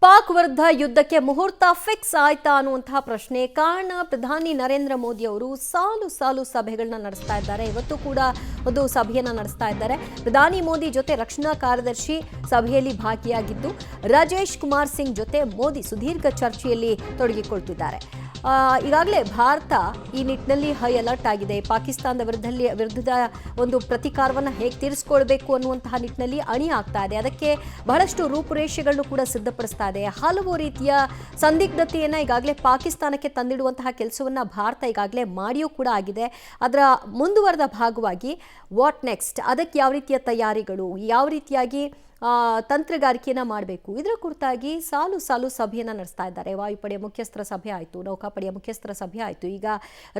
ಪಾಕ್ ವಿರುದ್ಧ ಯುದ್ಧಕ್ಕೆ ಮುಹೂರ್ತ ಫಿಕ್ಸ್ ಆಯ್ತಾ ಅನ್ನುವಂತಹ ಪ್ರಶ್ನೆ. ಕಾರಣ ಪ್ರಧಾನಿ ನರೇಂದ್ರ ಮೋದಿ ಅವರು ಸಾಲು ಸಭೆಗಳನ್ನ ನಡೆಸ್ತಾ ಇದ್ದಾರೆ. ಇವತ್ತು ಕೂಡ ಒಂದು ಸಭೆಯನ್ನ ನಡೆಸ್ತಾ ಇದ್ದಾರೆ. ಪ್ರಧಾನಿ ಮೋದಿ ಜೊತೆ ರಕ್ಷಣಾ ಕಾರ್ಯದರ್ಶಿ ಸಭೆಯಲ್ಲಿ ಭಾಗಿಯಾಗಿದ್ದು ರಾಜೇಶ್ ಕುಮಾರ್ ಸಿಂಗ್ ಜೊತೆ ಮೋದಿ ಸುದೀರ್ಘ ಚರ್ಚೆಯಲ್ಲಿ ತೊಡಗಿಕೊಳ್ತಿದ್ದಾರೆ. ಈಗಾಗಲೇ ಭಾರತ ಈ ನಿಟ್ಟಿನಲ್ಲಿ ಹೈ ಅಲರ್ಟ್ ಆಗಿದೆ. ಪಾಕಿಸ್ತಾನದ ವಿರುದ್ಧದ ಒಂದು ಪ್ರತೀಕಾರವನ್ನು ಹೇಗೆ ತೀರಿಸಿಕೊಳ್ಬೇಕು ಅನ್ನುವಂತಹ ನಿಟ್ಟಿನಲ್ಲಿ ಅಣಿ ಆಗ್ತಾ ಇದೆ. ಅದಕ್ಕೆ ಬಹಳಷ್ಟು ರೂಪುರೇಷೆಗಳನ್ನು ಕೂಡ ಸಿದ್ಧಪಡಿಸ್ತಾ ಇದೆ. ಹಲವು ರೀತಿಯ ಸಂದಿಗ್ಧತೆಯನ್ನು ಈಗಾಗಲೇ ಪಾಕಿಸ್ತಾನಕ್ಕೆ ತಂದಿಡುವಂತಹ ಕೆಲಸವನ್ನು ಭಾರತ ಈಗಾಗಲೇ ಮಾಡಿಯೂ ಕೂಡ ಆಗಿದೆ. ಅದರ ಮುಂದುವರೆದ ಭಾಗವಾಗಿ ವಾಟ್ ನೆಕ್ಸ್ಟ್, ಅದಕ್ಕೆ ಯಾವ ರೀತಿಯ ತಯಾರಿಗಳು, ಯಾವ ರೀತಿಯಾಗಿ ತಂತ್ರಗಾರಿಕೆಯನ್ನು ಮಾಡಬೇಕು, ಇದರ ಕುರಿತಾಗಿ ಸಾಲು ಸಭೆಯನ್ನು ನಡೆಸ್ತಾ ಇದ್ದಾರೆ. ವಾಯುಪಡೆಯ ಮುಖ್ಯಸ್ಥರ ಸಭೆ ಆಯಿತು, ನೌಕಾಪಡೆಯ ಮುಖ್ಯಸ್ಥರ ಸಭೆ ಆಯಿತು. ಈಗ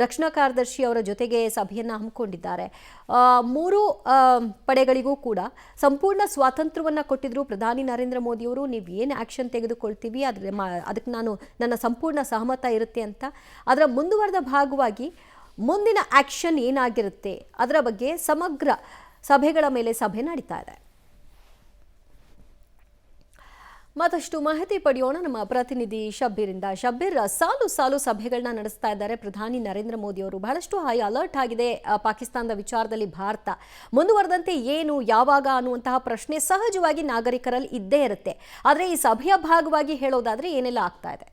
ರಕ್ಷಣಾ ಕಾರ್ಯದರ್ಶಿ ಅವರ ಜೊತೆಗೆ ಸಭೆಯನ್ನು ಹಮ್ಮಿಕೊಂಡಿದ್ದಾರೆ. ಮೂರು ಪಡೆಗಳಿಗೂ ಕೂಡ ಸಂಪೂರ್ಣ ಸ್ವಾತಂತ್ರ್ಯವನ್ನು ಕೊಟ್ಟಿದ್ರು ಪ್ರಧಾನಿ ನರೇಂದ್ರ ಮೋದಿಯವರು. ನೀವು ಏನು ಆ್ಯಕ್ಷನ್ ತೆಗೆದುಕೊಳ್ತೀವಿ ಅದಕ್ಕೆ ನನ್ನ ಸಂಪೂರ್ಣ ಸಹಮತ ಇರುತ್ತೆ ಅಂತ. ಅದರ ಮುಂದುವರೆದ ಭಾಗವಾಗಿ ಮುಂದಿನ ಆ್ಯಕ್ಷನ್ ಏನಾಗಿರುತ್ತೆ ಅದರ ಬಗ್ಗೆ ಸಮಗ್ರ ಸಭೆಗಳ ಮೇಲೆ ಸಭೆ ನಡೀತಾ ಇದೆ. ಮತ್ತಷ್ಟು ಮಾಹಿತಿ ಪಡೆಯೋಣ ನಮ್ಮ ಪ್ರತಿನಿಧಿ ಶಬ್ಬೀರಿಂದ. ಶಬ್ಬೀರ್, ಸಾಲು ಸಭೆಗಳನ್ನ ನಡೆಸ್ತಾ ಇದ್ದಾರೆ ಪ್ರಧಾನಿ ನರೇಂದ್ರ ಮೋದಿ ಅವರು. ಬಹಳಷ್ಟು ಹೈ ಅಲರ್ಟ್ ಆಗಿದೆ ಪಾಕಿಸ್ತಾನದ ವಿಚಾರದಲ್ಲಿ ಭಾರತ. ಮುಂದುವರೆದಂತೆ ಏನು, ಯಾವಾಗ ಅನ್ನುವಂತಹ ಪ್ರಶ್ನೆ ಸಹಜವಾಗಿ ನಾಗರಿಕರಲ್ಲಿ ಇದ್ದೇ ಇರುತ್ತೆ. ಆದರೆ ಈ ಸಭೆಯ ಭಾಗವಾಗಿ ಹೇಳೋದಾದ್ರೆ ಏನೆಲ್ಲ ಆಗ್ತಾ ಇದೆ?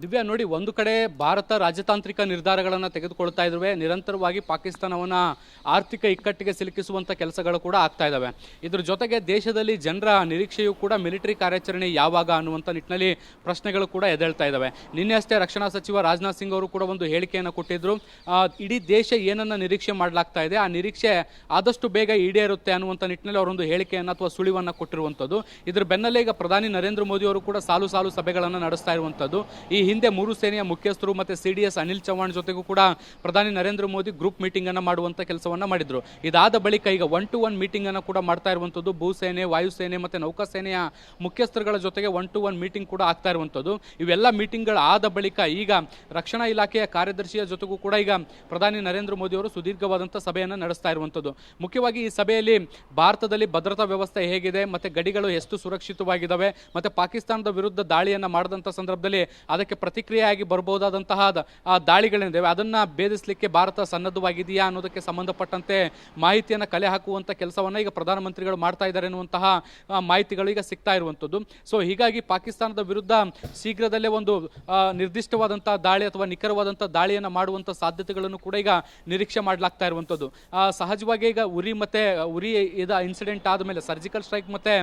ದಿವ್ಯಾ, ನೋಡಿ, ಒಂದು ಕಡೆ ಭಾರತ ರಾಜತಾಂತ್ರಿಕ ನಿರ್ಧಾರಗಳನ್ನು ತೆಗೆದುಕೊಳ್ತಾ ಇದ್ದಾವೆ. ನಿರಂತರವಾಗಿ ಪಾಕಿಸ್ತಾನವನ್ನು ಆರ್ಥಿಕ ಇಕ್ಕಟ್ಟಿಗೆ ಸಿಲುಕಿಸುವಂಥ ಕೆಲಸಗಳು ಕೂಡ ಆಗ್ತಾ ಇದ್ದಾವೆ. ಇದ್ರ ಜೊತೆಗೆ ದೇಶದಲ್ಲಿ ಜನರ ನಿರೀಕ್ಷೆಯೂ ಕೂಡ ಮಿಲಿಟರಿ ಕಾರ್ಯಾಚರಣೆ ಯಾವಾಗ ಅನ್ನುವಂಥ ನಿಟ್ಟಿನಲ್ಲಿ ಪ್ರಶ್ನೆಗಳು ಕೂಡ ಎದ್ದೇಳ್ತಾ ಇದ್ದಾವೆ. ನಿನ್ನೆ ಅಷ್ಟೇ ರಕ್ಷಣಾ ಸಚಿವ ರಾಜನಾಥ್ ಸಿಂಗ್ ಅವರು ಕೂಡ ಒಂದು ಹೇಳಿಕೆಯನ್ನು ಕೊಟ್ಟಿದ್ದರು. ಇಡೀ ದೇಶ ಏನನ್ನು ನಿರೀಕ್ಷೆ ಮಾಡಲಾಗ್ತಾ ಇದೆ, ಆ ನಿರೀಕ್ಷೆ ಆದಷ್ಟು ಬೇಗ ಈಡೇರುತ್ತೆ ಅನ್ನುವಂಥ ನಿಟ್ಟಿನಲ್ಲಿ ಅವರೊಂದು ಹೇಳಿಕೆಯನ್ನು ಅಥವಾ ಸುಳಿವನ್ನು ಕೊಟ್ಟಿರುವಂಥದ್ದು. ಇದ್ರ ಬೆನ್ನಲ್ಲೇ ಈಗ ಪ್ರಧಾನಿ ನರೇಂದ್ರ ಮೋದಿ ಅವರು ಕೂಡ ಸಾಲು ಸಭೆಗಳನ್ನು ನಡೆಸ್ತಾ ಇರುವಂಥದ್ದು. ಈ ಹಿಂದೆ ಮೂರು ಸೇನೆಯ ಮುಖ್ಯಸ್ಥರು ಮತ್ತು CDS ಅನಿಲ್ ಚೌಹಾಣ್ ಜೊತೆಗೂ ಕೂಡ ಪ್ರಧಾನಿ ನರೇಂದ್ರ ಮೋದಿ ಗ್ರೂಪ್ ಮೀಟಿಂಗ್ ಅನ್ನು ಮಾಡುವಂತ ಕೆಲಸವನ್ನ ಮಾಡಿದ್ರು. ಇದಾದ ಬಳಿಕ ಈಗ 1-to-1 ಮೀಟಿಂಗ್ ಅನ್ನು ಕೂಡ ಮಾಡ್ತಾ ಇರುವಂತದ್ದು. ಭೂಸೇನೆ, ವಾಯುಸೇನೆ ಮತ್ತು ನೌಕಾಸೇನೆಯ ಮುಖ್ಯಸ್ಥರುಗಳ ಜೊತೆಗೆ 1-to-1 ಮೀಟಿಂಗ್ ಕೂಡ ಆಗ್ತಾ ಇರುವಂತದ್ದು. ಇವೆಲ್ಲ ಮೀಟಿಂಗ್ಗಳ ಆದ ಬಳಿಕ ಈಗ ರಕ್ಷಣಾ ಇಲಾಖೆಯ ಕಾರ್ಯದರ್ಶಿಯ ಜೊತೆಗೂ ಕೂಡ ಈಗ ಪ್ರಧಾನಿ ನರೇಂದ್ರ ಮೋದಿ ಅವರು ಸುದೀರ್ಘವಾದಂತಹ ಸಭೆಯನ್ನು ನಡೆಸ್ತಾ ಇರುವಂತದ್ದು. ಮುಖ್ಯವಾಗಿ ಈ ಸಭೆಯಲ್ಲಿ ಭಾರತದಲ್ಲಿ ಭದ್ರತಾ ವ್ಯವಸ್ಥೆ ಹೇಗಿದೆ, ಮತ್ತೆ ಗಡಿಗಳು ಎಷ್ಟು ಸುರಕ್ಷಿತವಾಗಿದ್ದಾವೆ, ಮತ್ತೆ ಪಾಕಿಸ್ತಾನದ ವಿರುದ್ಧ ದಾಳಿಯನ್ನು ಮಾಡಿದಂಥ ಸಂದರ್ಭದಲ್ಲಿ ಅದಕ್ಕೆ ಪ್ರತಿಕ್ರಿಯೆಯಾಗಿ ಬರಬಹುದಾದಂತಹ ದಾಳಿಗಳೇನಿವೆ ಅದನ್ನು ಭೇದಿಸಲಿಕ್ಕೆ ಭಾರತ ಸನ್ನದ್ಧವಾಗಿದೆಯಾ ಅನ್ನೋದಕ್ಕೆ ಸಂಬಂಧಪಟ್ಟಂತೆ ಮಾಹಿತಿಯನ್ನು ಕಲೆ ಹಾಕುವಂಥ ಕೆಲಸವನ್ನು ಈಗ ಪ್ರಧಾನಮಂತ್ರಿಗಳು ಮಾಡ್ತಾ ಇದ್ದಾರೆ ಎನ್ನುವಂತಹ ಮಾಹಿತಿಗಳು ಈಗ ಸಿಗ್ತಾ ಇರುವಂಥದ್ದು. ಸೊ ಹೀಗಾಗಿ ಪಾಕಿಸ್ತಾನದ ವಿರುದ್ಧ ಶೀಘ್ರದಲ್ಲೇ ಒಂದು ನಿರ್ದಿಷ್ಟವಾದಂತಹ ದಾಳಿ ಅಥವಾ ನಿಖರವಾದಂಥ ದಾಳಿಯನ್ನು ಮಾಡುವಂಥ ಸಾಧ್ಯತೆಗಳನ್ನು ಕೂಡ ಈಗ ನಿರೀಕ್ಷೆ ಮಾಡಲಾಗ್ತಾ ಇರುವಂಥದ್ದು. ಸಹಜವಾಗಿ ಈಗ ಉರಿ ಇನ್ಸಿಡೆಂಟ್ ಆದಮೇಲೆ ಸರ್ಜಿಕಲ್ ಸ್ಟ್ರೈಕ್ ಮತ್ತೆ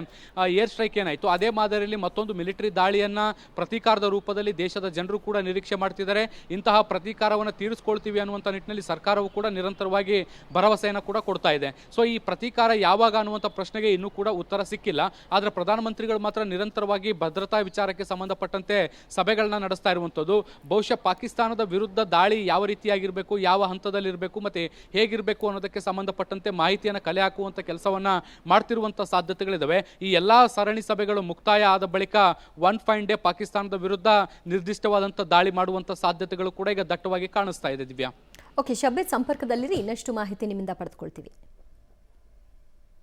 ಏರ್ ಸ್ಟ್ರೈಕ್ ಏನಾಯಿತು, ಅದೇ ಮಾದರಿಯಲ್ಲಿ ಮತ್ತೊಂದು ಮಿಲಿಟರಿ ದಾಳಿಯನ್ನು ಪ್ರತೀಕಾರದ ರೂಪದಲ್ಲಿ ದೇಶದ ಜನರು ಕೂಡ ನಿರೀಕ್ಷೆ ಮಾಡ್ತಿದ್ದಾರೆ. ಇಂತಹ ಪ್ರತೀಕಾರವನ್ನು ತೀರಿಸಿಕೊಳ್ತೀವಿ ಅನ್ನುವಂಥ ನಿಟ್ಟಿನಲ್ಲಿ ಸರ್ಕಾರವು ಕೂಡ ನಿರಂತರವಾಗಿ ಭರವಸೆಯನ್ನು ಕೂಡ ಕೊಡ್ತಾ ಇದೆ. ಸೊ ಈ ಪ್ರತೀಕಾರ ಯಾವಾಗ ಅನ್ನುವಂಥ ಪ್ರಶ್ನೆಗೆ ಇನ್ನೂ ಕೂಡ ಉತ್ತರ ಸಿಕ್ಕಿಲ್ಲ. ಆದರೆ ಪ್ರಧಾನಮಂತ್ರಿಗಳು ಮಾತ್ರ ನಿರಂತರವಾಗಿ ಭದ್ರತಾ ವಿಚಾರಕ್ಕೆ ಸಂಬಂಧಪಟ್ಟಂತೆ ಸಭೆಗಳನ್ನ ನಡೆಸ್ತಾ ಇರುವಂಥದ್ದು. ಬಹುಶಃ ಪಾಕಿಸ್ತಾನದ ವಿರುದ್ಧ ದಾಳಿ ಯಾವ ರೀತಿಯಾಗಿರಬೇಕು, ಯಾವ ಹಂತದಲ್ಲಿರಬೇಕು ಮತ್ತೆ ಹೇಗಿರಬೇಕು ಅನ್ನೋದಕ್ಕೆ ಸಂಬಂಧಪಟ್ಟಂತೆ ಮಾಹಿತಿಯನ್ನು ಕಲೆ ಹಾಕುವಂಥ ಕೆಲಸವನ್ನ ಮಾಡ್ತಿರುವಂಥ ಸಾಧ್ಯತೆಗಳಿದ್ದಾವೆ. ಈ ಎಲ್ಲಾ ಸರಣಿ ಸಭೆಗಳು ಮುಕ್ತಾಯ ಆದ ಬಳಿಕ 1 ಫೈನ್ ಡೇ ಪಾಕಿಸ್ತಾನದ ವಿರುದ್ಧ ನಿರ್ದಿಷ್ಟವಾದಂಥ ದಾಳಿ ಮಾಡುವಂಥ ಸಾಧ್ಯತೆಗಳು ಕೂಡ ಈಗ ದಟ್ಟವಾಗಿ ಕಾಣಿಸ್ತಾ ಇದೆ. ದಿವ್ಯಾ, ಓಕೆ ಶಬ್ಬೀರ್, ಸಂಪರ್ಕದಲ್ಲಿರಿ, ಇನ್ನಷ್ಟು ಮಾಹಿತಿ ನಿಮ್ಮಿಂದ ಪಡೆದುಕೊಳ್ತೀವಿ.